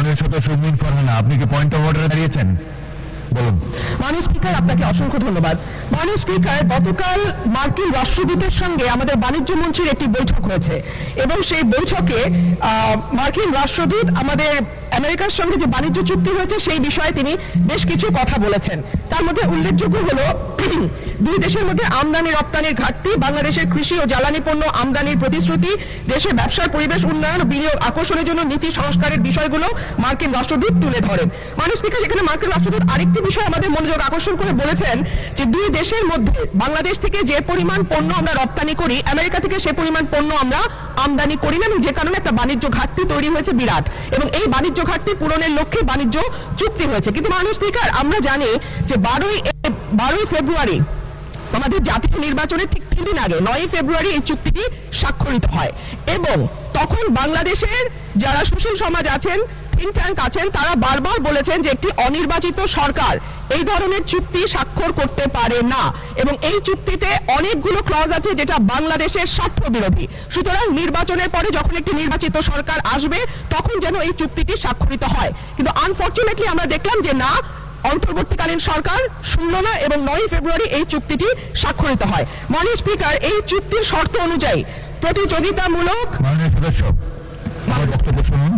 মাননীয় সদস্য উম্মিন ফারহানা, আপনি কি পয়েন্ট অফ অর্ডারে দাঁড়িয়েছেন? বলুন। মাননীয় স্পিকার, আপনাকে অসংখ্য ধন্যবাদ। মাননীয় স্পিকার, গতকাল মার্কিন রাষ্ট্রদূতের সঙ্গে আমাদের বাণিজ্য মন্ত্রীর একটি বৈঠক হয়েছে এবং সেই বৈঠকে মার্কিন রাষ্ট্রদূত আমাদের আমেরিকার সঙ্গে যে বাণিজ্য চুক্তি হয়েছে সেই বিষয়ে তিনি বেশ কিছু কথা বলেছেন। তার মধ্যে উল্লেখযোগ্য হলো দুই দেশের মধ্যে আমদানি রপ্তানির ঘাটতি, বাংলাদেশের কৃষি ও জ্বালানি পণ্য আমদানির প্রতিশ্রুতি, দেশে ব্যবসার পরিবেশ উন্নয়ন ও বিনিয়োগ আকর্ষণের জন্য নীতি সংস্কারের বিষয়গুলো মার্কিন রাষ্ট্রদূত তুলে ধরেন। মাননীয় স্পিকার, সেখানে মার্কিন রাষ্ট্রদূত আরেকটি বিষয় আমাদের মনোযোগ আকর্ষণ করে বলেছেন যে দুই দেশের মধ্যে বাংলাদেশ থেকে যে পরিমাণ পণ্য আমরা রপ্তানি করি, আমেরিকা থেকে সে পরিমাণ পণ্য আমরা আমদানি করি না, এবং যে কারণে একটা বাণিজ্য ঘাটতি তৈরি হয়েছে বিরাট, এবং এই বাণিজ্য ঘাটতি পূরণের লক্ষ্যে বাণিজ্য চুক্তি হয়েছে। কিন্তু মাননীয় স্পিকার, আমরা জানি যে 12ই ফেব্রুয়ারি আমাদের জাতীয় নির্বাচনের ঠিক 3 দিন আগে 9ই ফেব্রুয়ারি এই চুক্তিটি স্বাক্ষরিত হয়, এবং তখন বাংলাদেশের যারা সুশীল সমাজ আছেন, থিঙ্ক ট্যাঙ্ক আছেন, তারা বারবার বলেছেন যে একটি অনির্বাচিত সরকার এই ধরনের চুক্তি স্বাক্ষর করতে পারে না, এবং এই চুক্তিতে অনেকগুলো ক্লজ আছে যেটা বাংলাদেশের স্বার্থ বিরোধী। সুতরাং নির্বাচনের পরে যখন একটি নির্বাচিত সরকার আসবে তখন যেন এই চুক্তিটি স্বাক্ষরিত হয়। কিন্তু আনফরচুনেটলি আমরা দেখলাম যে না, অন্তর্বর্তীকালীন সরকার শুনল না এবং 9ই ফেব্রুয়ারি এই চুক্তিটি স্বাক্ষরিত হয়। মাননীয় স্পিকার, এই চুক্তির শর্ত অনুযায়ী প্রতিযোগিতামূলক। মাননীয় সদস্য, আমার বক্তব্য শুনুন।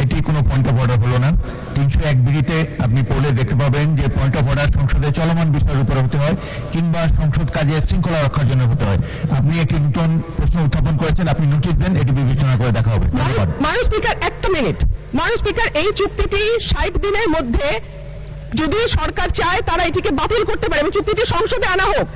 এটি কোনো পয়েন্ট অফ অর্ডার হলো না। 301 বিধিতে আপনি পড়লে দেখতে পাবেন যে পয়েন্ট অফ অর্ডার সংসদে চলমান বিষয়ের উপরে হতে হয় কিংবা সংসদ কাজে শৃঙ্খলা রক্ষার জন্য হতে হয়। আপনি একটি নতুন প্রশ্ন উত্থাপন করেছেন, আপনি নোটিশ দেন, এটি বিবেচনা করে দেখা হবে। মাননীয় স্পিকার, একটা মিনিট। মাননীয় স্পিকার, এই চুক্তিটি 60 দিনের মধ্যে যদি সরকার চায় তারা এটিকে বাতিল করতে পারে এবং চুক্তিটি সংসদে আনা হোক।